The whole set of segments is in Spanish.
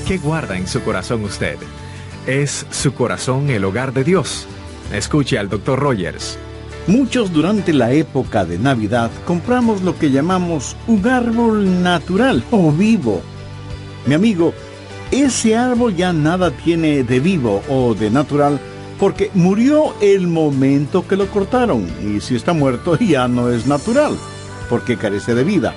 ¿Qué guarda en su corazón usted? ¿Es su corazón el hogar de Dios? Escuche al Dr. Rogers. Muchos durante la época de Navidad compramos lo que llamamos un árbol natural o vivo. Mi amigo, ese árbol ya nada tiene de vivo o de natural porque murió el momento que lo cortaron, y si está muerto ya no es natural porque carece de vida.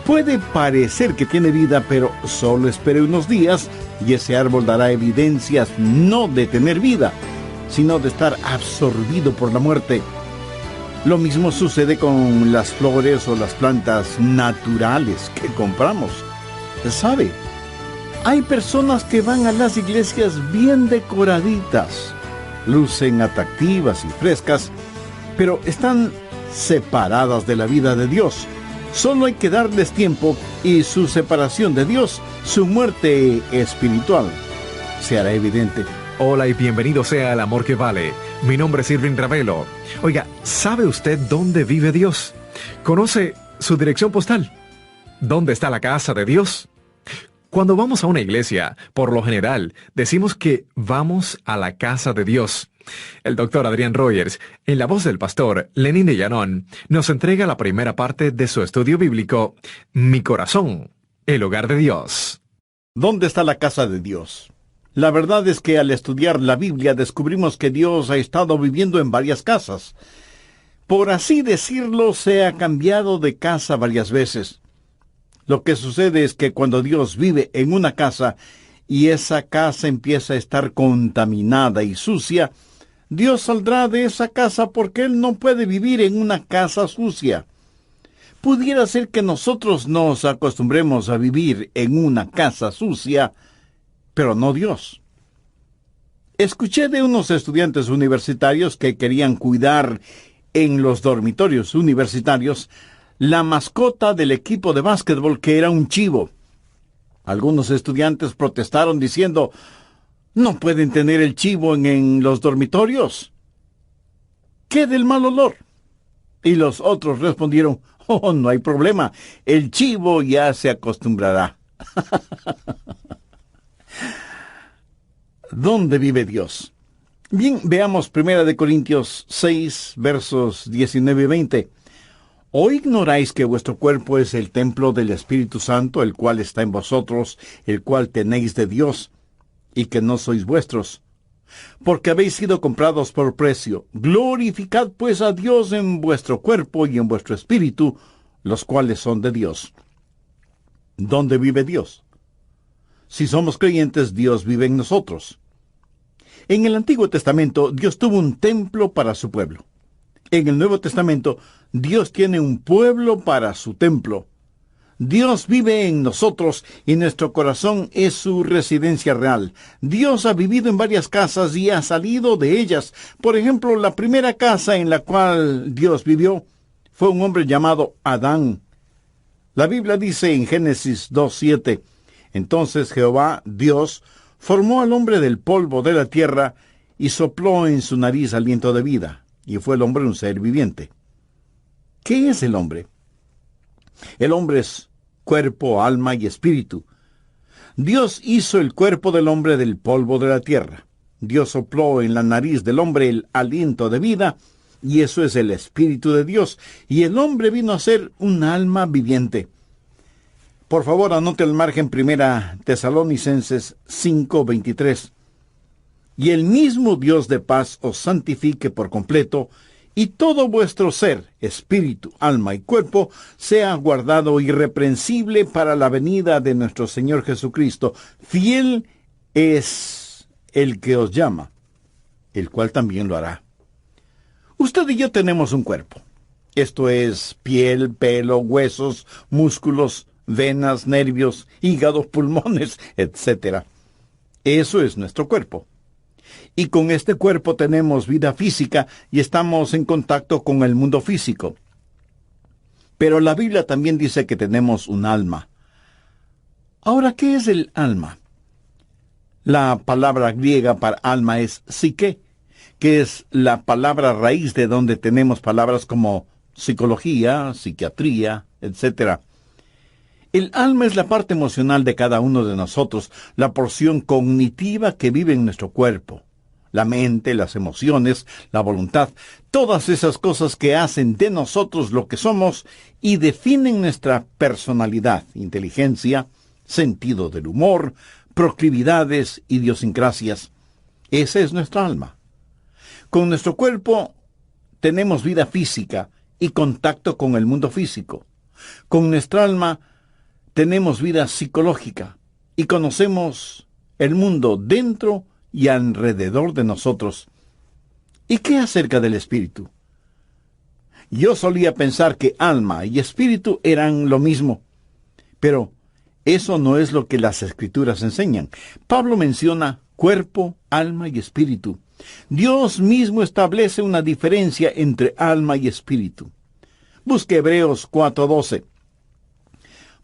Puede parecer que tiene vida, pero solo espere unos días y ese árbol dará evidencias no de tener vida, sino de estar absorbido por la muerte. Lo mismo sucede con las flores o las plantas naturales que compramos. ¿Sabe? Hay personas que van a las iglesias bien decoraditas, lucen atractivas y frescas, pero están separadas de la vida de Dios. Solo hay que darles tiempo y su separación de Dios, su muerte espiritual, se hará evidente. Hola y bienvenido sea al Amor que Vale. Mi nombre es Irving Ravelo. Oiga, ¿sabe usted dónde vive Dios? ¿Conoce su dirección postal? ¿Dónde está la casa de Dios? Cuando vamos a una iglesia, por lo general, decimos que vamos a la casa de Dios. El Dr. Adrián Rogers, en la voz del pastor Lenin de Llanón, nos entrega la primera parte de su estudio bíblico, Mi corazón, el hogar de Dios. ¿Dónde está la casa de Dios? La verdad es que al estudiar la Biblia descubrimos que Dios ha estado viviendo en varias casas. Por así decirlo, se ha cambiado de casa varias veces. Lo que sucede es que cuando Dios vive en una casa y esa casa empieza a estar contaminada y sucia, Dios saldrá de esa casa porque Él no puede vivir en una casa sucia. Pudiera ser que nosotros nos acostumbremos a vivir en una casa sucia, pero no Dios. Escuché de unos estudiantes universitarios que querían cuidar en los dormitorios universitarios la mascota del equipo de básquetbol, que era un chivo. Algunos estudiantes protestaron diciendo: «No pueden tener el chivo en los dormitorios. ¿Qué del mal olor?». Y los otros respondieron: «Oh, no hay problema, el chivo ya se acostumbrará». ¿Dónde vive Dios? Bien, veamos 1 Corintios 6, versos 19 y 20. ¿O ignoráis que vuestro cuerpo es el templo del Espíritu Santo, el cual está en vosotros, el cual tenéis de Dios, y que no sois vuestros? Porque habéis sido comprados por precio. Glorificad pues a Dios en vuestro cuerpo y en vuestro espíritu, los cuales son de Dios. ¿Dónde vive Dios? Si somos creyentes, Dios vive en nosotros. En el Antiguo Testamento, Dios tuvo un templo para su pueblo. En el Nuevo Testamento, Dios tiene un pueblo para su templo. Dios vive en nosotros y nuestro corazón es su residencia real. Dios ha vivido en varias casas y ha salido de ellas. Por ejemplo, la primera casa en la cual Dios vivió fue un hombre llamado Adán. La Biblia dice en Génesis 2:7, «Entonces Jehová, Dios, formó al hombre del polvo de la tierra y sopló en su nariz aliento de vida. Y fue el hombre un ser viviente». ¿Qué es el hombre? El hombre es cuerpo, alma y espíritu. Dios hizo el cuerpo del hombre del polvo de la tierra. Dios sopló en la nariz del hombre el aliento de vida, y eso es el espíritu de Dios. Y el hombre vino a ser un alma viviente. Por favor, anote al margen 1 Tesalonicenses 5:23. «Y el mismo Dios de paz os santifique por completo, y todo vuestro ser, espíritu, alma y cuerpo, sea guardado irreprensible para la venida de nuestro Señor Jesucristo. Fiel es el que os llama, el cual también lo hará». Usted y yo tenemos un cuerpo. Esto es piel, pelo, huesos, músculos, venas, nervios, hígado, pulmones, etc. Eso es nuestro cuerpo. Y con este cuerpo tenemos vida física y estamos en contacto con el mundo físico. Pero la Biblia también dice que tenemos un alma. Ahora, ¿qué es el alma? La palabra griega para alma es psique, que es la palabra raíz de donde tenemos palabras como psicología, psiquiatría, etc. El alma es la parte emocional de cada uno de nosotros, la porción cognitiva que vive en nuestro cuerpo. La mente, las emociones, la voluntad, todas esas cosas que hacen de nosotros lo que somos y definen nuestra personalidad, inteligencia, sentido del humor, proclividades, idiosincrasias. Esa es nuestra alma. Con nuestro cuerpo tenemos vida física y contacto con el mundo físico. Con nuestra alma tenemos vida psicológica y conocemos el mundo dentro y alrededor de nosotros. ¿Y qué acerca del espíritu? Yo solía pensar que alma y espíritu eran lo mismo, pero eso no es lo que las Escrituras enseñan. Pablo menciona cuerpo, alma y espíritu. Dios mismo establece una diferencia entre alma y espíritu. Busque Hebreos 4:12.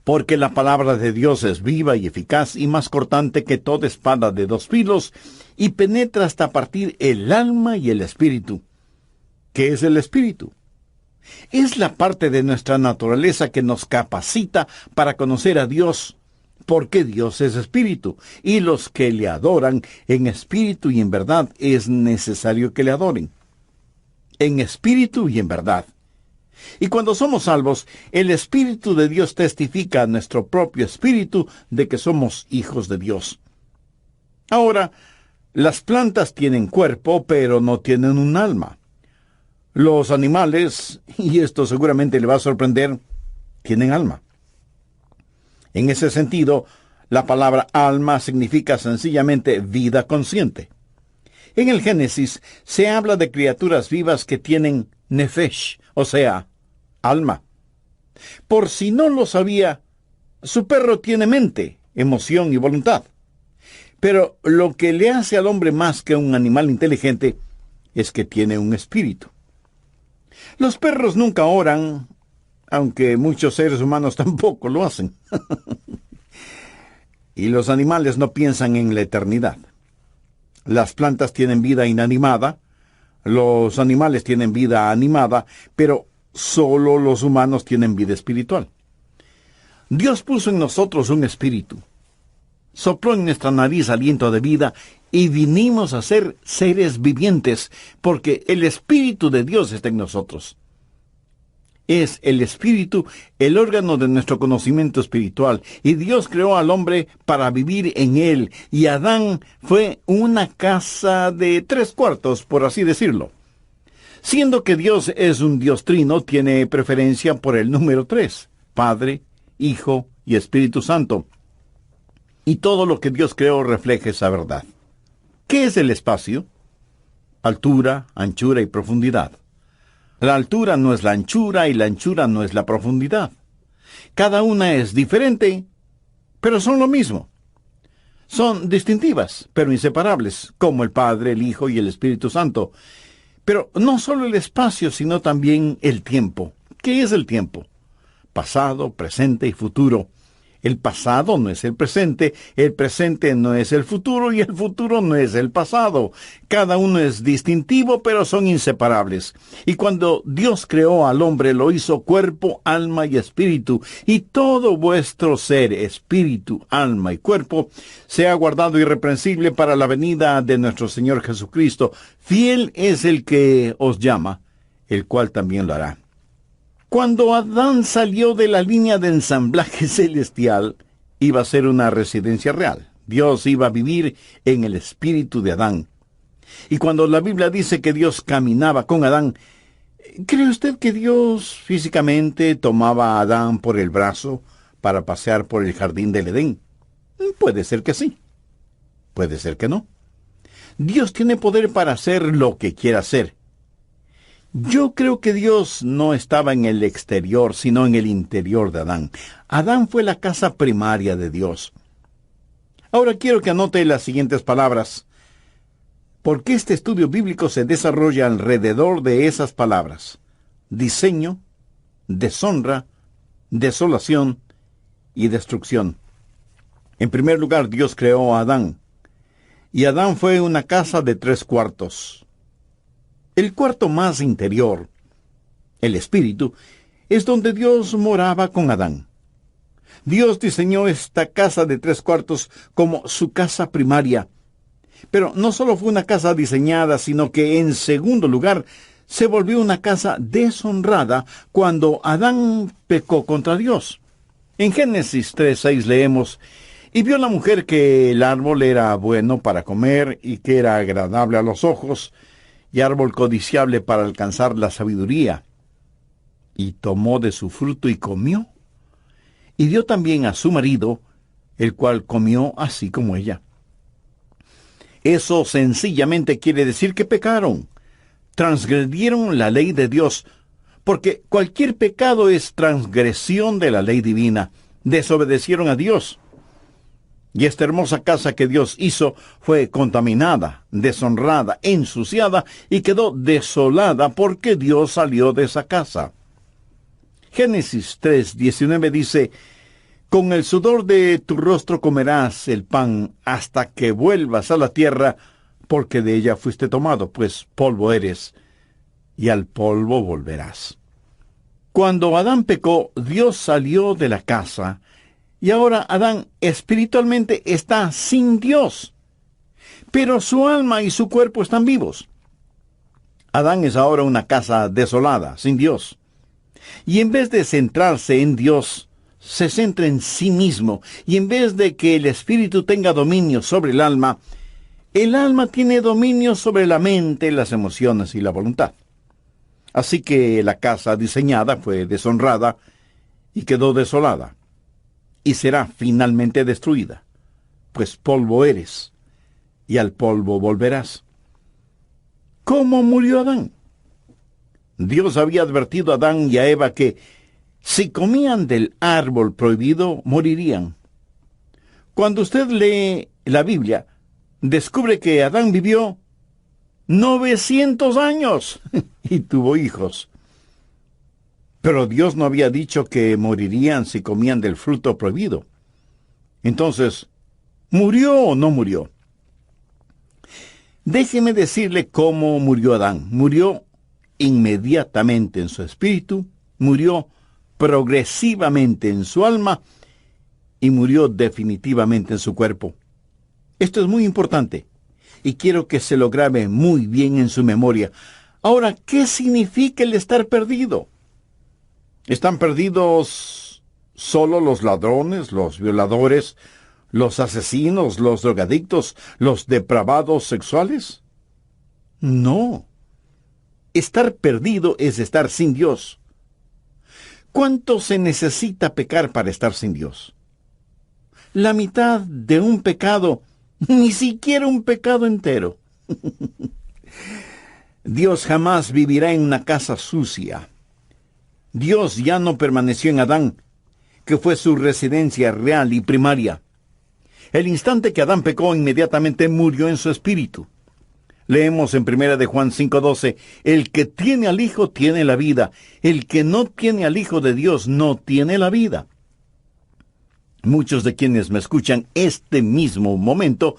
Porque la palabra de Dios es viva y eficaz y más cortante que toda espada de dos filos, y penetra hasta partir el alma y el espíritu. ¿Qué es el espíritu? Es la parte de nuestra naturaleza que nos capacita para conocer a Dios, porque Dios es espíritu, y los que le adoran en espíritu y en verdad es necesario que le adoren. En espíritu y en verdad. Y cuando somos salvos, el Espíritu de Dios testifica a nuestro propio espíritu de que somos hijos de Dios. Ahora, las plantas tienen cuerpo, pero no tienen un alma. Los animales, y esto seguramente le va a sorprender, tienen alma. En ese sentido, la palabra alma significa sencillamente vida consciente. En el Génesis se habla de criaturas vivas que tienen nefesh, o sea, alma. Por si no lo sabía, su perro tiene mente, emoción y voluntad. Pero lo que le hace al hombre más que un animal inteligente es que tiene un espíritu. Los perros nunca oran, aunque muchos seres humanos tampoco lo hacen. Y los animales no piensan en la eternidad. Las plantas tienen vida inanimada, los animales tienen vida animada, pero solo los humanos tienen vida espiritual. Dios puso en nosotros un espíritu. Sopló en nuestra nariz aliento de vida y vinimos a ser seres vivientes, porque el Espíritu de Dios está en nosotros. Es el Espíritu el órgano de nuestro conocimiento espiritual, y Dios creó al hombre para vivir en él, y Adán fue una casa de 3 cuartos, por así decirlo. Siendo que Dios es un Dios trino, tiene preferencia por el número 3, Padre, Hijo y Espíritu Santo. Y todo lo que Dios creó refleja esa verdad. ¿Qué es el espacio? Altura, anchura y profundidad. La altura no es la anchura y la anchura no es la profundidad. Cada una es diferente, pero son lo mismo. Son distintivas, pero inseparables, como el Padre, el Hijo y el Espíritu Santo. Pero no solo el espacio, sino también el tiempo. ¿Qué es el tiempo? Pasado, presente y futuro. El pasado no es el presente no es el futuro y el futuro no es el pasado. Cada uno es distintivo, pero son inseparables. Y cuando Dios creó al hombre, lo hizo cuerpo, alma y espíritu. Y todo vuestro ser, espíritu, alma y cuerpo, sea guardado irreprensible para la venida de nuestro Señor Jesucristo. Fiel es el que os llama, el cual también lo hará. Cuando Adán salió de la línea de ensamblaje celestial, iba a ser una residencia real. Dios iba a vivir en el espíritu de Adán. Y cuando la Biblia dice que Dios caminaba con Adán, ¿cree usted que Dios físicamente tomaba a Adán por el brazo para pasear por el jardín del Edén? Puede ser que sí. Puede ser que no. Dios tiene poder para hacer lo que quiera hacer. Yo creo que Dios no estaba en el exterior, sino en el interior de Adán. Adán fue la casa primaria de Dios. Ahora quiero que anote las siguientes palabras, porque este estudio bíblico se desarrolla alrededor de esas palabras: diseño, deshonra, desolación y destrucción. En primer lugar, Dios creó a Adán, y Adán fue una casa de 3 cuartos. El cuarto más interior, el espíritu, es donde Dios moraba con Adán. Dios diseñó esta casa de 3 cuartos como su casa primaria. Pero no solo fue una casa diseñada, sino que en segundo lugar se volvió una casa deshonrada cuando Adán pecó contra Dios. En Génesis 3:6 leemos: «Y vio la mujer que el árbol era bueno para comer y que era agradable a los ojos, y árbol codiciable para alcanzar la sabiduría. Y tomó de su fruto y comió, y dio también a su marido, el cual comió así como ella». Eso sencillamente quiere decir que pecaron, transgredieron la ley de Dios, porque cualquier pecado es transgresión de la ley divina. Desobedecieron a Dios. Y esta hermosa casa que Dios hizo fue contaminada, deshonrada, ensuciada y quedó desolada porque Dios salió de esa casa. Génesis 3:19 dice: «Con el sudor de tu rostro comerás el pan hasta que vuelvas a la tierra, porque de ella fuiste tomado, pues polvo eres, y al polvo volverás». Cuando Adán pecó, Dios salió de la casa, y ahora Adán espiritualmente está sin Dios, pero su alma y su cuerpo están vivos. Adán es ahora una casa desolada, sin Dios. Y en vez de centrarse en Dios, se centra en sí mismo, y en vez de que el espíritu tenga dominio sobre el alma tiene dominio sobre la mente, las emociones y la voluntad. Así que la casa diseñada fue deshonrada y quedó desolada, y será finalmente destruida, pues polvo eres, y al polvo volverás. ¿Cómo murió Adán? Dios había advertido a Adán y a Eva que si comían del árbol prohibido, morirían. Cuando usted lee la Biblia, descubre que Adán vivió 900 años y tuvo hijos. Pero Dios no había dicho que morirían si comían del fruto prohibido. Entonces, ¿murió o no murió? Déjeme decirle cómo murió Adán. Murió inmediatamente en su espíritu, murió progresivamente en su alma y murió definitivamente en su cuerpo. Esto es muy importante y quiero que se lo grabe muy bien en su memoria. Ahora, ¿qué significa el estar perdido? ¿Están perdidos solo los ladrones, los violadores, los asesinos, los drogadictos, los depravados sexuales? No. Estar perdido es estar sin Dios. ¿Cuánto se necesita pecar para estar sin Dios? La mitad de un pecado, ni siquiera un pecado entero. Dios jamás vivirá en una casa sucia. Dios ya no permaneció en Adán, que fue su residencia real y primaria. El instante que Adán pecó, inmediatamente murió en su espíritu. Leemos en 1 de Juan 5:12, «El que tiene al Hijo tiene la vida. El que no tiene al Hijo de Dios no tiene la vida». Muchos de quienes me escuchan este mismo momento,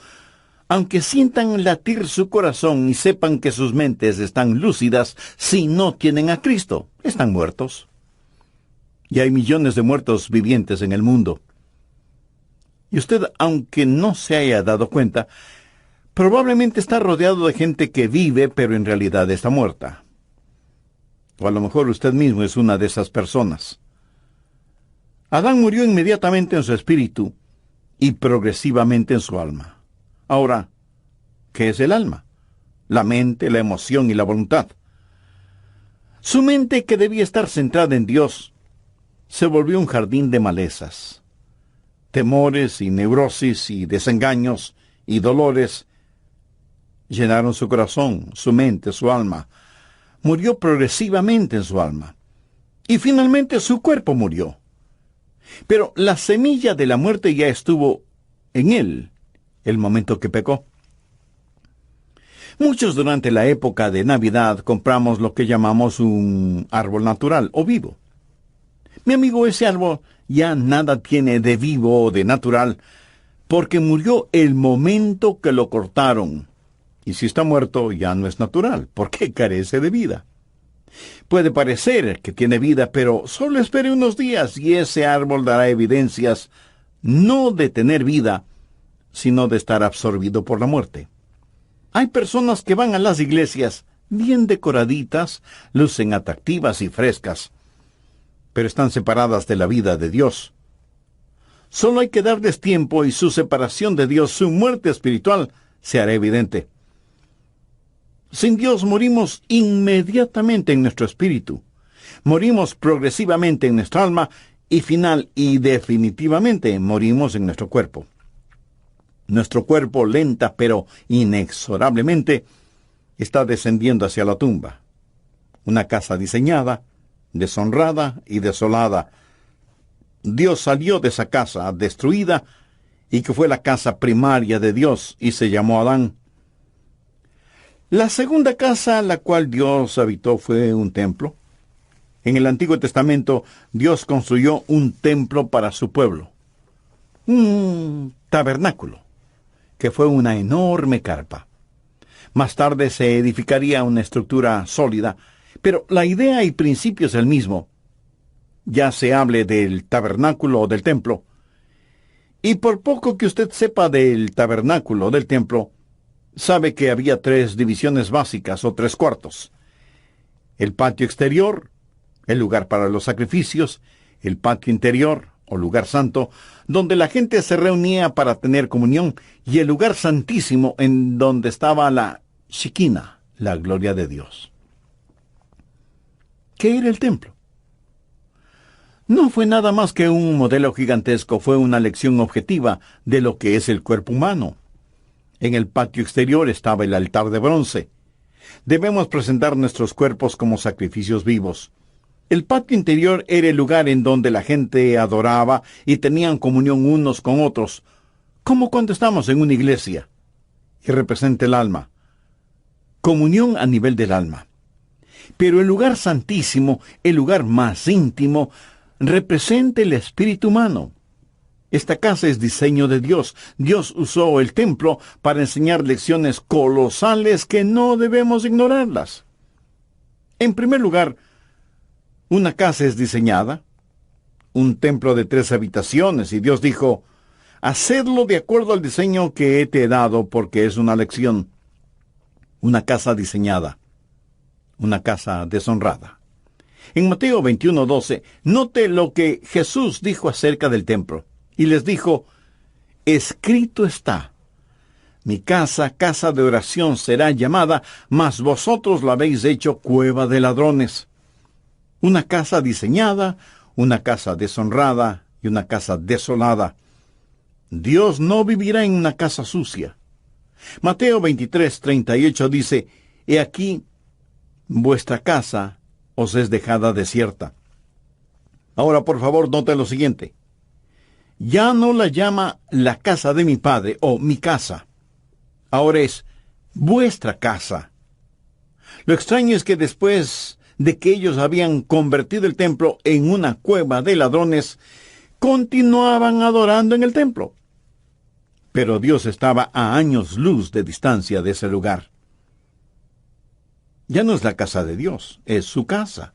aunque sientan latir su corazón y sepan que sus mentes están lúcidas, si no tienen a Cristo, están muertos. Y hay millones de muertos vivientes en el mundo. Y usted, aunque no se haya dado cuenta, probablemente está rodeado de gente que vive, pero en realidad está muerta. O a lo mejor usted mismo es una de esas personas. Adán murió inmediatamente en su espíritu y progresivamente en su alma. Ahora, ¿qué es el alma? La mente, la emoción y la voluntad. Su mente, que debía estar centrada en Dios, se volvió un jardín de malezas. Temores y neurosis y desengaños y dolores llenaron su corazón, su mente, su alma. Murió progresivamente en su alma. Y finalmente su cuerpo murió. Pero la semilla de la muerte ya estuvo en él el momento que pecó. Muchos durante la época de Navidad compramos lo que llamamos un árbol natural o vivo. Mi amigo, ese árbol ya nada tiene de vivo o de natural, porque murió el momento que lo cortaron. Y si está muerto, ya no es natural, porque carece de vida. Puede parecer que tiene vida, pero solo espere unos días y ese árbol dará evidencias no de tener vida, sino de estar absorbido por la muerte. Hay personas que van a las iglesias bien decoraditas, lucen atractivas y frescas, pero están separadas de la vida de Dios. Solo hay que darles tiempo y su separación de Dios, su muerte espiritual, se hará evidente. Sin Dios morimos inmediatamente en nuestro espíritu. Morimos progresivamente en nuestra alma y final y definitivamente morimos en nuestro cuerpo. Nuestro cuerpo lenta pero inexorablemente está descendiendo hacia la tumba. Una casa diseñada, deshonrada y desolada. Dios salió de esa casa destruida y que fue la casa primaria de Dios y se llamó Adán. La segunda casa a la cual Dios habitó fue un templo. En el Antiguo Testamento, Dios construyó un templo para su pueblo. Un tabernáculo, que fue una enorme carpa. Más tarde se edificaría una estructura sólida, pero la idea y principio es el mismo. Ya se hable del tabernáculo o del templo. Y por poco que usted sepa del tabernáculo o del templo, sabe que había 3 divisiones básicas o 3 cuartos. El patio exterior, el lugar para los sacrificios, el patio interior o lugar santo, donde la gente se reunía para tener comunión, y el lugar santísimo en donde estaba la Shekinah, la gloria de Dios. ¿Qué era el templo? No fue nada más que un modelo gigantesco, fue una lección objetiva de lo que es el cuerpo humano. En el patio exterior estaba el altar de bronce. Debemos presentar nuestros cuerpos como sacrificios vivos. El patio interior era el lugar en donde la gente adoraba y tenían comunión unos con otros, como cuando estamos en una iglesia, y representa el alma. Comunión a nivel del alma. Pero el lugar santísimo, el lugar más íntimo, representa el espíritu humano. Esta casa es diseño de Dios. Dios usó el templo para enseñar lecciones colosales que no debemos ignorarlas. En primer lugar, una casa es diseñada, un templo de 3 habitaciones, y Dios dijo, hacedlo de acuerdo al diseño que te he dado, porque es una lección. Una casa diseñada, una casa deshonrada. En Mateo 21:12, note lo que Jesús dijo acerca del templo. Y les dijo, escrito está, mi casa, casa de oración será llamada, mas vosotros la habéis hecho cueva de ladrones. Una casa diseñada, una casa deshonrada y una casa desolada. Dios no vivirá en una casa sucia. Mateo 23:38 dice, he aquí, vuestra casa os es dejada desierta. Ahora, por favor, note lo siguiente. Ya no la llama la casa de mi padre o mi casa. Ahora es vuestra casa. Lo extraño es que después de que ellos habían convertido el templo en una cueva de ladrones, continuaban adorando en el templo. Pero Dios estaba a años luz de distancia de ese lugar. Ya no es la casa de Dios, es su casa.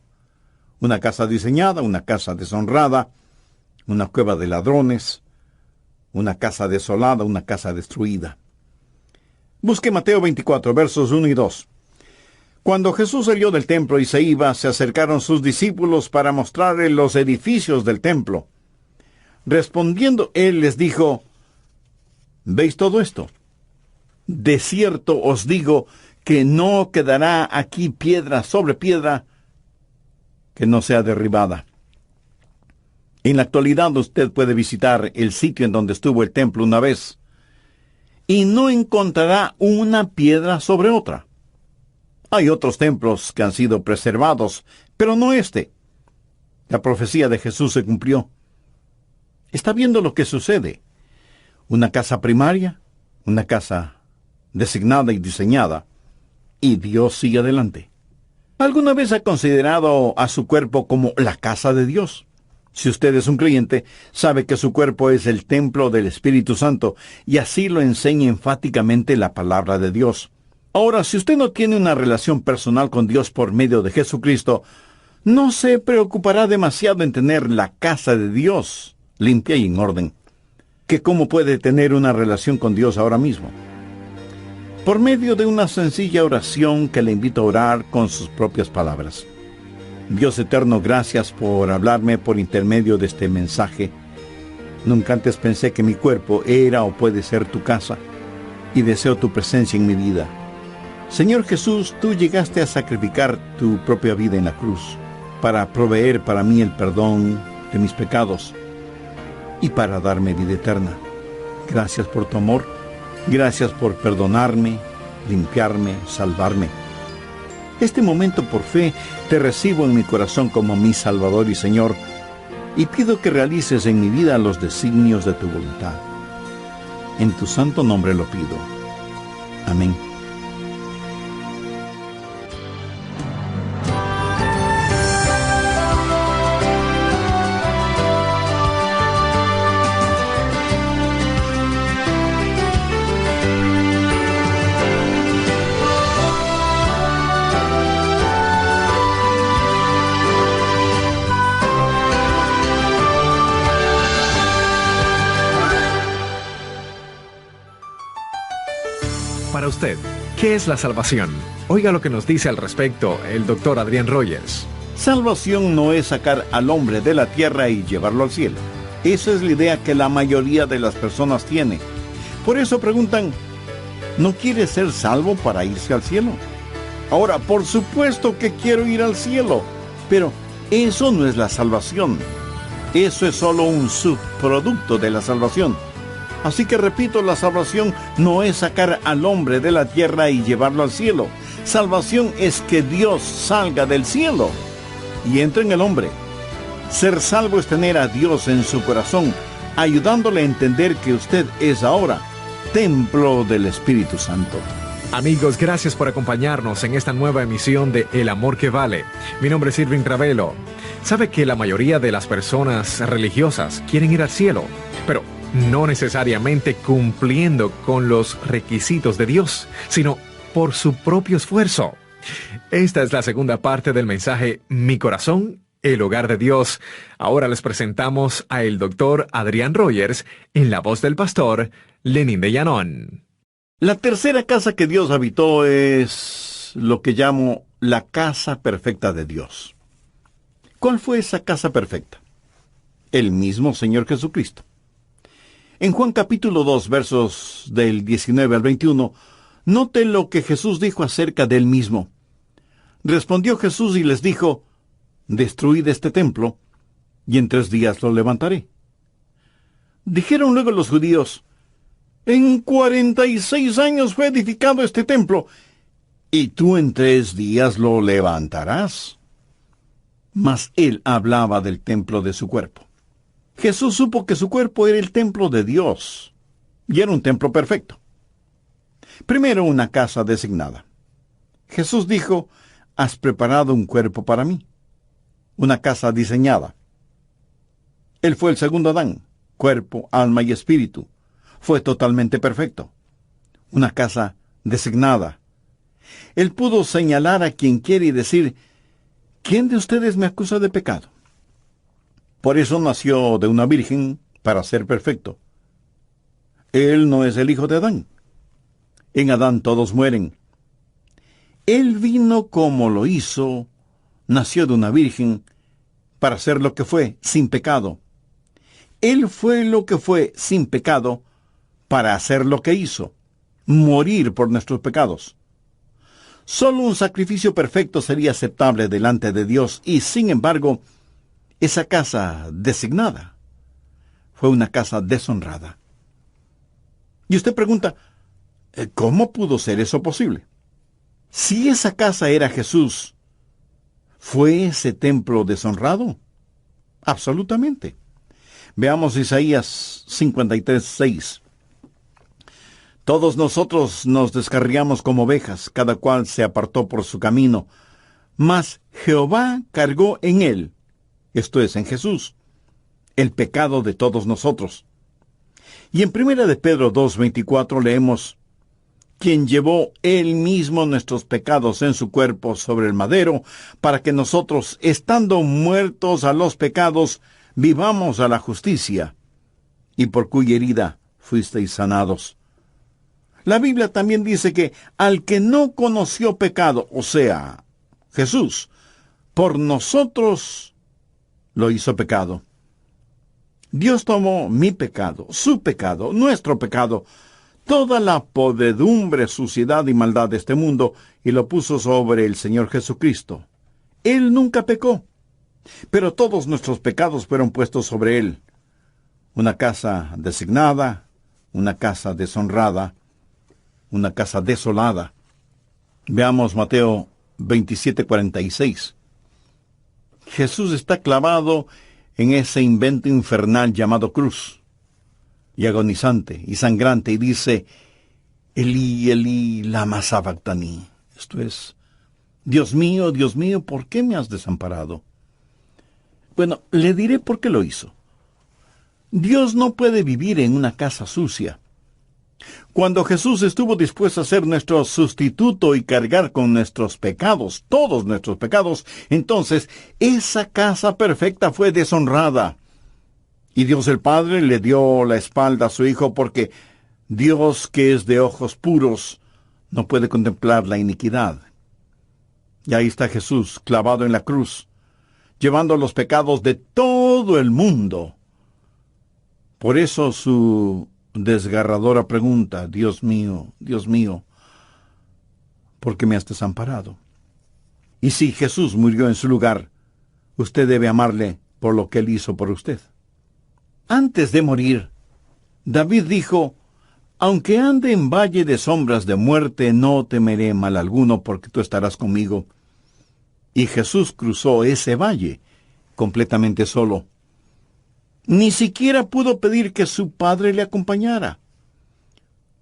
Una casa diseñada, una casa deshonrada, una cueva de ladrones, una casa desolada, una casa destruida. Busque Mateo 24, versos 1 y 2. Cuando Jesús salió del templo y se iba, se acercaron sus discípulos para mostrarle los edificios del templo. Respondiendo él les dijo, ¿veis todo esto? De cierto os digo que no quedará aquí piedra sobre piedra que no sea derribada. En la actualidad usted puede visitar el sitio en donde estuvo el templo una vez y no encontrará una piedra sobre otra. Hay otros templos que han sido preservados, pero no este. La profecía de Jesús se cumplió. Está viendo lo que sucede. Una casa primaria, una casa designada y diseñada, y Dios sigue adelante. ¿Alguna vez ha considerado a su cuerpo como la casa de Dios? Si usted es un creyente, sabe que su cuerpo es el templo del Espíritu Santo, y así lo enseña enfáticamente la palabra de Dios. Ahora, si usted no tiene una relación personal con Dios por medio de Jesucristo, no se preocupará demasiado en tener la casa de Dios limpia y en orden. ¿Que cómo puede tener una relación con Dios ahora mismo? Por medio de una sencilla oración que le invito a orar con sus propias palabras. Dios eterno, gracias por hablarme por intermedio de este mensaje. Nunca antes pensé que mi cuerpo era o puede ser tu casa, y deseo tu presencia en mi vida. Señor Jesús, tú llegaste a sacrificar tu propia vida en la cruz para proveer para mí el perdón de mis pecados y para darme vida eterna. Gracias por tu amor, gracias por perdonarme, limpiarme, salvarme. Este momento por fe te recibo en mi corazón como mi Salvador y Señor, y pido que realices en mi vida los designios de tu voluntad. En tu santo nombre lo pido. Amén. Para usted, ¿qué es la salvación? Oiga lo que nos dice al respecto el doctor Adrián Rogers. Salvación no es sacar al hombre de la tierra y llevarlo al cielo. Esa es la idea que la mayoría de las personas tiene. Por eso preguntan, ¿no quiere ser salvo para irse al cielo? Ahora, por supuesto que quiero ir al cielo, pero eso no es la salvación. Eso es solo un subproducto de la salvación. Así que repito, la salvación no es sacar al hombre de la tierra y llevarlo al cielo. Salvación es que Dios salga del cielo y entre en el hombre. Ser salvo es tener a Dios en su corazón, ayudándole a entender que usted es ahora templo del Espíritu Santo. Amigos, gracias por acompañarnos en esta nueva emisión de El Amor que Vale. Mi nombre es Irving Ravelo. Sabe que la mayoría de las personas religiosas quieren ir al cielo, pero no necesariamente cumpliendo con los requisitos de Dios, sino por su propio esfuerzo. Esta es la segunda parte del mensaje Mi Corazón, el Hogar de Dios. Ahora les presentamos a el doctor Adrián Rogers en la voz del pastor Lenín de Llanón. La tercera casa que Dios habitó es lo que llamo la casa perfecta de Dios. ¿Cuál fue esa casa perfecta? El mismo Señor Jesucristo. En Juan capítulo 2, versos del 19 al 21, note lo que Jesús dijo acerca de él mismo. Respondió Jesús y les dijo, «Destruid este templo, y en 3 días lo levantaré». Dijeron luego los judíos, «En 46 años fue edificado este templo, y tú en 3 días lo levantarás». Mas él hablaba del templo de su cuerpo. Jesús supo que su cuerpo era el templo de Dios, y era un templo perfecto. Primero, una casa designada. Jesús dijo, «Has preparado un cuerpo para mí». Una casa diseñada. Él fue el segundo Adán, cuerpo, alma y espíritu. Fue totalmente perfecto. Una casa designada. Él pudo señalar a quien quiere y decir, «¿Quién de ustedes me acusa de pecado?». Por eso nació de una virgen para ser perfecto. Él no es el hijo de Adán. En Adán todos mueren. Él vino como lo hizo, nació de una virgen para ser lo que fue, sin pecado. Él fue lo que fue, sin pecado, para hacer lo que hizo, morir por nuestros pecados. Solo un sacrificio perfecto sería aceptable delante de Dios y, sin embargo, esa casa designada fue una casa deshonrada. Y usted pregunta, ¿cómo pudo ser eso posible? Si esa casa era Jesús, ¿fue ese templo deshonrado? Absolutamente. Veamos Isaías 53:6. Todos nosotros nos descarriamos como ovejas, cada cual se apartó por su camino, mas Jehová cargó en él, esto es, en Jesús, el pecado de todos nosotros. Y en 1 de Pedro 2:24 leemos, quien llevó él mismo nuestros pecados en su cuerpo sobre el madero, para que nosotros, estando muertos a los pecados, vivamos a la justicia, y por cuya herida fuisteis sanados. La Biblia también dice que al que no conoció pecado, o sea, Jesús, por nosotros lo hizo pecado. Dios tomó mi pecado, su pecado, nuestro pecado, toda la podredumbre, suciedad y maldad de este mundo, y lo puso sobre el Señor Jesucristo. Él nunca pecó, pero todos nuestros pecados fueron puestos sobre Él. Una casa designada, una casa deshonrada, una casa desolada. Veamos Mateo 27:46. Jesús está clavado en ese invento infernal llamado cruz, y agonizante y sangrante, y dice, Elí, Elí, lama sabactani. Esto es, Dios mío, ¿por qué me has desamparado? Bueno, le diré por qué lo hizo. Dios no puede vivir en una casa sucia. Cuando Jesús estuvo dispuesto a ser nuestro sustituto y cargar con nuestros pecados, todos nuestros pecados, entonces esa casa perfecta fue deshonrada. Y Dios el Padre le dio la espalda a su Hijo porque Dios, que es de ojos puros, no puede contemplar la iniquidad. Y ahí está Jesús clavado en la cruz, llevando los pecados de todo el mundo. Por eso su desgarradora pregunta, Dios mío, ¿por qué me has desamparado? Y si Jesús murió en su lugar, usted debe amarle por lo que Él hizo por usted. Antes de morir, David dijo, aunque ande en valle de sombras de muerte, no temeré mal alguno, porque tú estarás conmigo. Y Jesús cruzó ese valle completamente solo. Ni siquiera pudo pedir que su Padre le acompañara.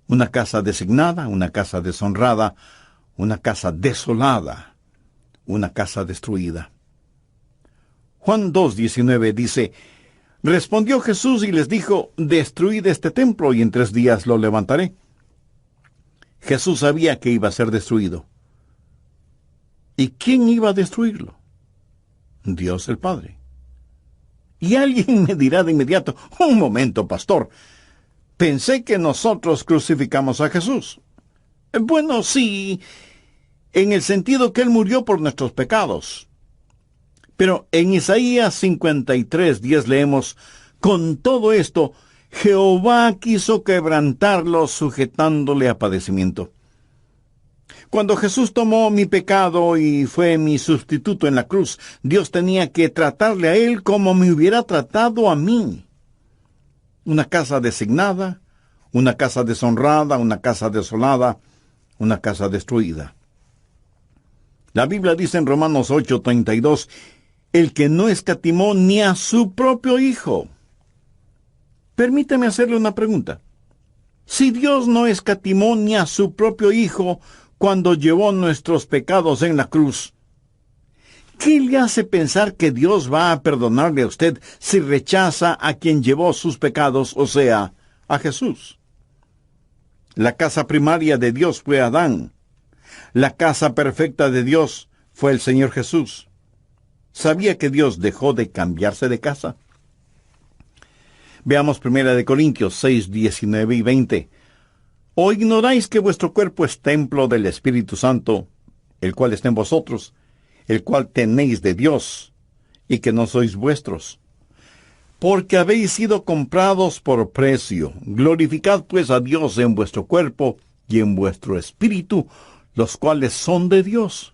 Una casa designada, una casa deshonrada, una casa desolada, una casa destruida. Juan 2:19 dice, respondió Jesús y les dijo, destruid este templo y en 3 días lo levantaré. Jesús sabía que iba a ser destruido. ¿Y quién iba a destruirlo? Dios el Padre. Y alguien me dirá de inmediato, un momento, pastor, pensé que nosotros crucificamos a Jesús. Bueno, sí, en el sentido que Él murió por nuestros pecados. Pero en Isaías 53:10 leemos, con todo esto, Jehová quiso quebrantarlo sujetándole a padecimiento. Cuando Jesús tomó mi pecado y fue mi sustituto en la cruz, Dios tenía que tratarle a Él como me hubiera tratado a mí. Una casa designada, una casa deshonrada, una casa desolada, una casa destruida. La Biblia dice en Romanos 8:32, el que no escatimó ni a su propio Hijo. Permítame hacerle una pregunta. Si Dios no escatimó ni a su propio Hijo cuando llevó nuestros pecados en la cruz, ¿qué le hace pensar que Dios va a perdonarle a usted si rechaza a quien llevó sus pecados, o sea, a Jesús? La casa primaria de Dios fue Adán. La casa perfecta de Dios fue el Señor Jesús. ¿Sabía que Dios dejó de cambiarse de casa? Veamos 1 Corintios 6, 19 y 20. ¿O ignoráis que vuestro cuerpo es templo del Espíritu Santo, el cual está en vosotros, el cual tenéis de Dios, y que no sois vuestros? Porque habéis sido comprados por precio. Glorificad pues a Dios en vuestro cuerpo y en vuestro espíritu, los cuales son de Dios.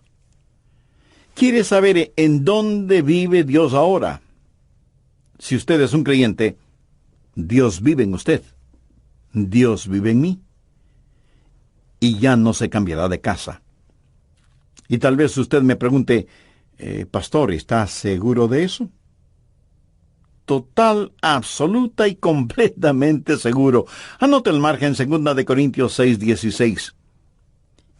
¿Quiere saber en dónde vive Dios ahora? Si usted es un creyente, Dios vive en usted. Dios vive en mí. Y ya no se cambiará de casa. Y tal vez usted me pregunte, pastor, ¿está seguro de eso? Total, absoluta y completamente seguro. Anote el margen 2 Corintios 6:16.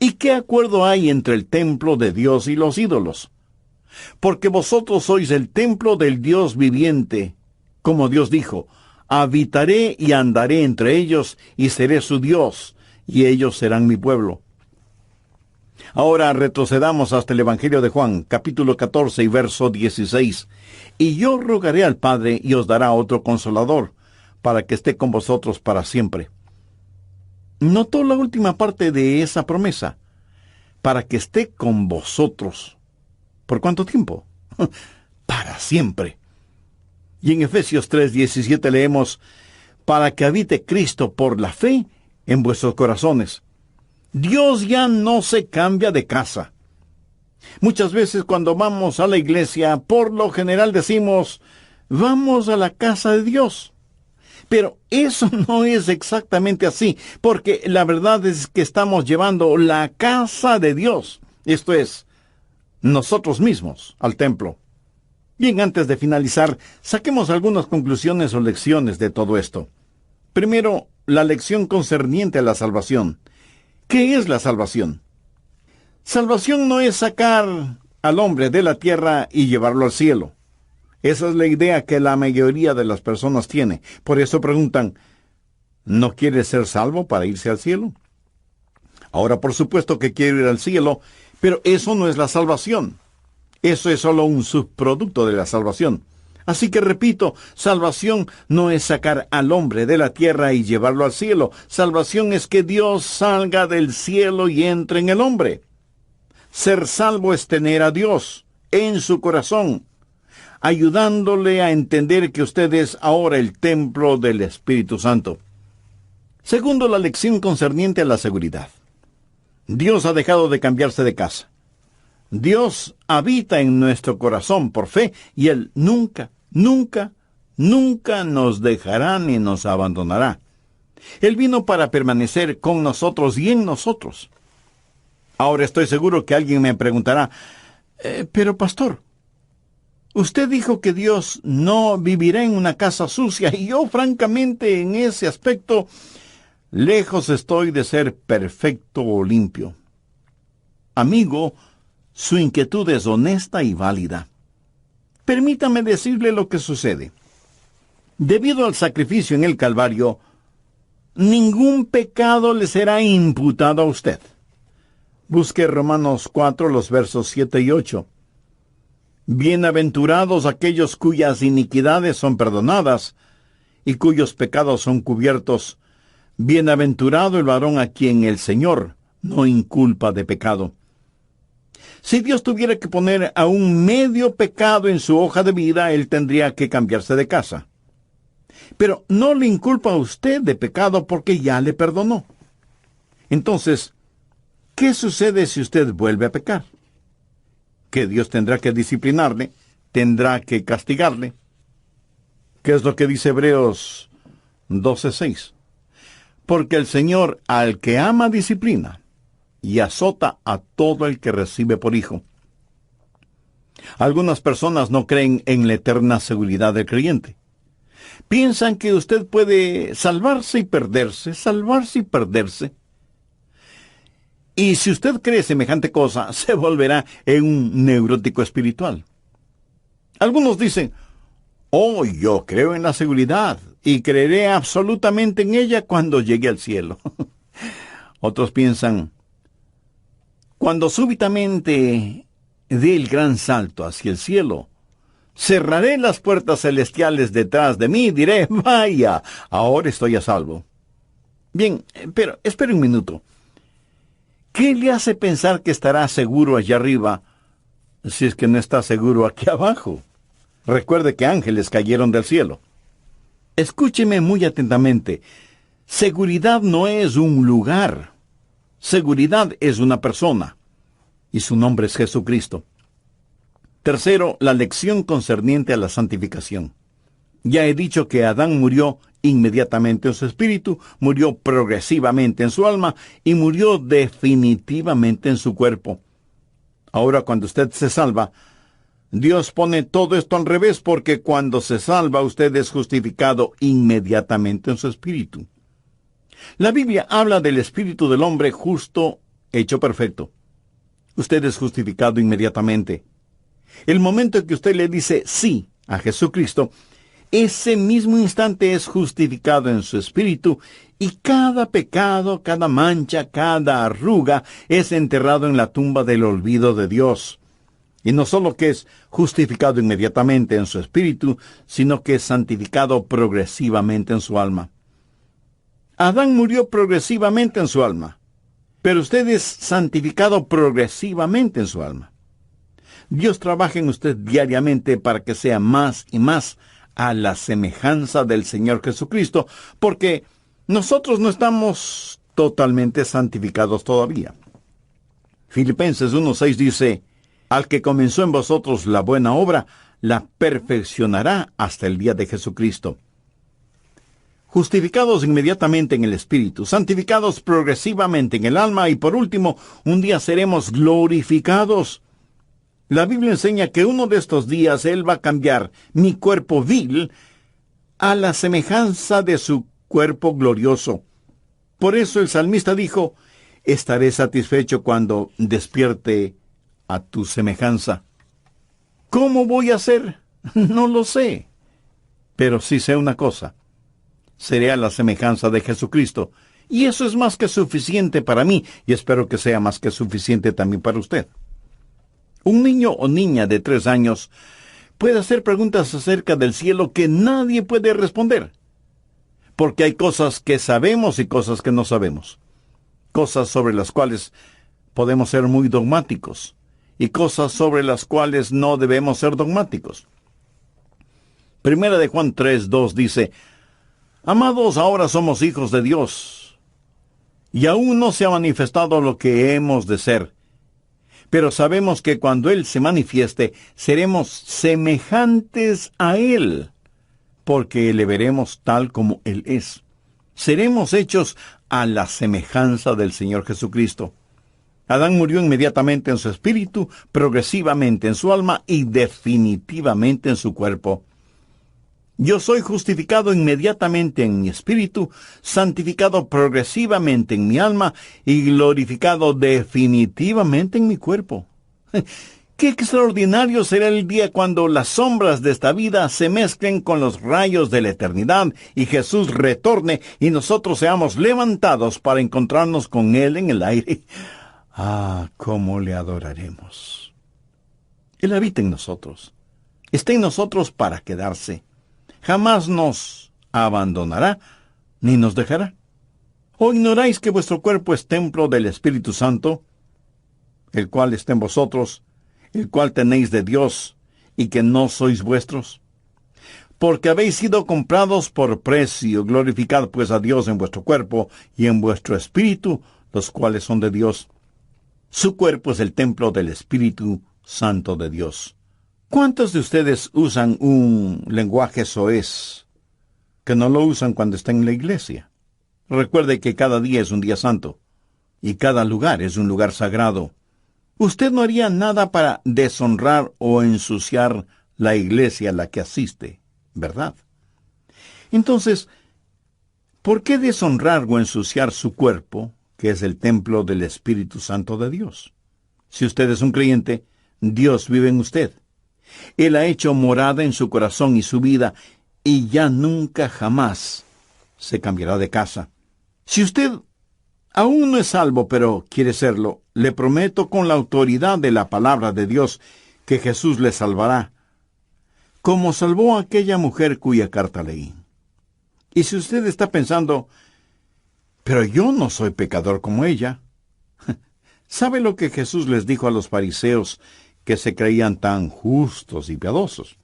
¿Y qué acuerdo hay entre el templo de Dios y los ídolos? Porque vosotros sois el templo del Dios viviente. Como Dios dijo, habitaré y andaré entre ellos y seré su Dios, y ellos serán mi pueblo. Ahora retrocedamos hasta el Evangelio de Juan, capítulo 14 y verso 16. Y yo rogaré al Padre y os dará otro consolador, para que esté con vosotros para siempre. ¿Notó la última parte de esa promesa? Para que esté con vosotros. ¿Por cuánto tiempo? Para siempre. Y en Efesios 3:17 leemos, para que habite Cristo por la fe en vuestros corazones. Dios ya no se cambia de casa. Muchas veces cuando vamos a la iglesia, por lo general decimos, vamos a la casa de Dios. Pero eso no es exactamente así, porque la verdad es que estamos llevando la casa de Dios, esto es, nosotros mismos, al templo. Bien, antes de finalizar, saquemos algunas conclusiones o lecciones de todo esto. Primero, la lección concerniente a la salvación. ¿Qué es la salvación? Salvación no es sacar al hombre de la tierra y llevarlo al cielo. Esa es la idea que la mayoría de las personas tiene. Por eso preguntan, ¿no quieres ser salvo para irse al cielo? Ahora, por supuesto que quiero ir al cielo, pero eso no es la salvación. Eso es solo un subproducto de la salvación. Así que repito, salvación no es sacar al hombre de la tierra y llevarlo al cielo. Salvación es que Dios salga del cielo y entre en el hombre. Ser salvo es tener a Dios en su corazón, ayudándole a entender que usted es ahora el templo del Espíritu Santo. Segundo, la lección concerniente a la seguridad. Dios ha dejado de cambiarse de casa. Dios habita en nuestro corazón por fe y Él nunca nos dejará ni nos abandonará. Él vino para permanecer con nosotros y en nosotros. Ahora estoy seguro que alguien me preguntará, pero pastor, usted dijo que Dios no vivirá en una casa sucia, y yo francamente en ese aspecto, lejos estoy de ser perfecto o limpio. Amigo, su inquietud es honesta y válida. Permítame decirle lo que sucede. Debido al sacrificio en el Calvario, ningún pecado le será imputado a usted. Busque Romanos 4, los versos 7 y 8. Bienaventurados aquellos cuyas iniquidades son perdonadas y cuyos pecados son cubiertos. Bienaventurado el varón a quien el Señor no inculpa de pecado. Si Dios tuviera que poner a un medio pecado en su hoja de vida, él tendría que cambiarse de casa. Pero no le inculpa a usted de pecado porque ya le perdonó. Entonces, ¿qué sucede si usted vuelve a pecar? Que Dios tendrá que disciplinarle, tendrá que castigarle. ¿Qué es lo que dice Hebreos 12:6? Porque el Señor al que ama disciplina y azota a todo el que recibe por hijo. Algunas personas no creen en la eterna seguridad del creyente. Piensan que usted puede salvarse y perderse, salvarse y perderse. Y si usted cree semejante cosa, se volverá en un neurótico espiritual. Algunos dicen, oh, yo creo en la seguridad y creeré absolutamente en ella cuando llegue al cielo. Otros piensan, cuando súbitamente dé el gran salto hacia el cielo, cerraré las puertas celestiales detrás de mí y diré, vaya, ahora estoy a salvo. Bien, pero espere un minuto. ¿Qué le hace pensar que estará seguro allá arriba si es que no está seguro aquí abajo? Recuerde que ángeles cayeron del cielo. Escúcheme muy atentamente. Seguridad no es un lugar. Seguridad es una persona. Y su nombre es Jesucristo. Tercero, la lección concerniente a la santificación. Ya he dicho que Adán murió inmediatamente en su espíritu, murió progresivamente en su alma y murió definitivamente en su cuerpo. Ahora, cuando usted se salva, Dios pone todo esto al revés, porque cuando se salva usted es justificado inmediatamente en su espíritu. La Biblia habla del espíritu del hombre justo, hecho perfecto. Usted es justificado inmediatamente. El momento en que usted le dice sí a Jesucristo, ese mismo instante es justificado en su espíritu, y cada pecado, cada mancha, cada arruga es enterrado en la tumba del olvido de Dios. Y no solo que es justificado inmediatamente en su espíritu, sino que es santificado progresivamente en su alma. Adán murió progresivamente en su alma, pero usted es santificado progresivamente en su alma. Dios trabaja en usted diariamente para que sea más y más a la semejanza del Señor Jesucristo, porque nosotros no estamos totalmente santificados todavía. Filipenses 1:6 dice: al que comenzó en vosotros la buena obra, la perfeccionará hasta el día de Jesucristo. Justificados inmediatamente en el Espíritu, santificados progresivamente en el alma, y por último, un día seremos glorificados. La Biblia enseña que uno de estos días Él va a cambiar mi cuerpo vil a la semejanza de su cuerpo glorioso. Por eso el salmista dijo: estaré satisfecho cuando despierte a tu semejanza. ¿Cómo voy a hacer? No lo sé. Pero sí sé una cosa: seré a la semejanza de Jesucristo. Y eso es más que suficiente para mí, y espero que sea más que suficiente también para usted. Un niño o niña de 3 años puede hacer preguntas acerca del cielo que nadie puede responder. Porque hay cosas que sabemos y cosas que no sabemos. Cosas sobre las cuales podemos ser muy dogmáticos, y cosas sobre las cuales no debemos ser dogmáticos. Primera de Juan 3:2 dice: amados, ahora somos hijos de Dios, y aún no se ha manifestado lo que hemos de ser. Pero sabemos que cuando Él se manifieste, seremos semejantes a Él, porque le veremos tal como Él es. Seremos hechos a la semejanza del Señor Jesucristo. Adán murió inmediatamente en su espíritu, progresivamente en su alma y definitivamente en su cuerpo. Yo soy justificado inmediatamente en mi espíritu, santificado progresivamente en mi alma y glorificado definitivamente en mi cuerpo. ¡Qué extraordinario será el día cuando las sombras de esta vida se mezclen con los rayos de la eternidad y Jesús retorne y nosotros seamos levantados para encontrarnos con Él en el aire! ¡Ah, cómo le adoraremos! Él habita en nosotros. Está en nosotros para quedarse. Jamás nos abandonará, ni nos dejará. ¿O ignoráis que vuestro cuerpo es templo del Espíritu Santo, el cual está en vosotros, el cual tenéis de Dios, y que no sois vuestros? Porque habéis sido comprados por precio. Glorificad pues a Dios en vuestro cuerpo y en vuestro espíritu, los cuales son de Dios. Su cuerpo es el templo del Espíritu Santo de Dios. ¿Cuántos de ustedes usan un lenguaje soez que no lo usan cuando están en la iglesia? Recuerde que cada día es un día santo y cada lugar es un lugar sagrado. Usted no haría nada para deshonrar o ensuciar la iglesia a la que asiste, ¿verdad? Entonces, ¿por qué deshonrar o ensuciar su cuerpo, que es el templo del Espíritu Santo de Dios? Si usted es un creyente, Dios vive en usted. Él ha hecho morada en su corazón y su vida, y ya nunca jamás se cambiará de casa. Si usted aún no es salvo, pero quiere serlo, le prometo con la autoridad de la palabra de Dios que Jesús le salvará, como salvó a aquella mujer cuya carta leí. Y si usted está pensando: pero yo no soy pecador como ella, ¿sabe lo que Jesús les dijo a los fariseos que se creían tan justos y piadosos?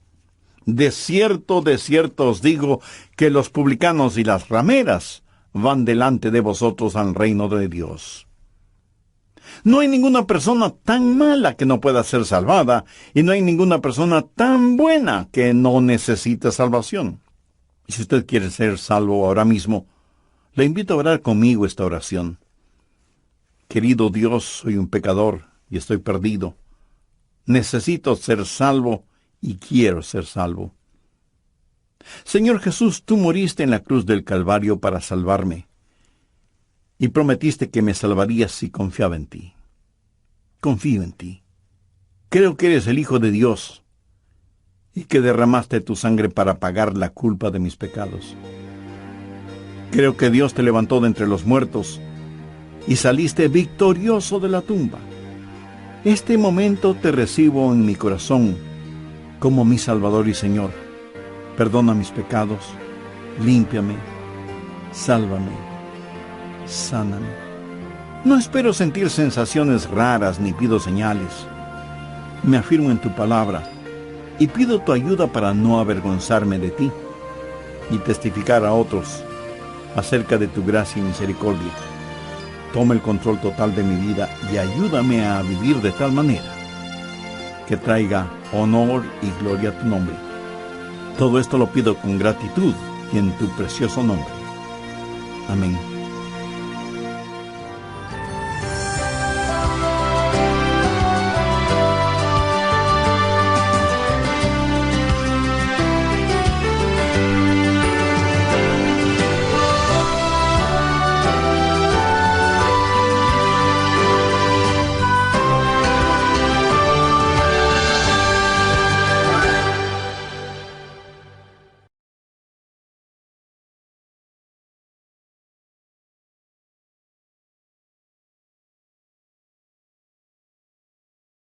De cierto os digo que los publicanos y las rameras van delante de vosotros al reino de Dios. No hay ninguna persona tan mala que no pueda ser salvada, y no hay ninguna persona tan buena que no necesite salvación. Si usted quiere ser salvo ahora mismo, le invito a orar conmigo esta oración. Querido Dios, soy un pecador y estoy perdido. Necesito ser salvo y quiero ser salvo. Señor Jesús, tú moriste en la cruz del Calvario para salvarme, y prometiste que me salvarías si confiaba en ti. Confío en ti. Creo que eres el Hijo de Dios, y que derramaste tu sangre para pagar la culpa de mis pecados. Creo que Dios te levantó de entre los muertos y saliste victorioso de la tumba. Este momento te recibo en mi corazón como mi Salvador y Señor. Perdona mis pecados, límpiame, sálvame, sáname. No espero sentir sensaciones raras ni pido señales. Me afirmo en tu palabra y pido tu ayuda para no avergonzarme de ti y testificar a otros acerca de tu gracia y misericordia. Toma el control total de mi vida y ayúdame a vivir de tal manera que traiga honor y gloria a tu nombre. Todo esto lo pido con gratitud y en tu precioso nombre. Amén.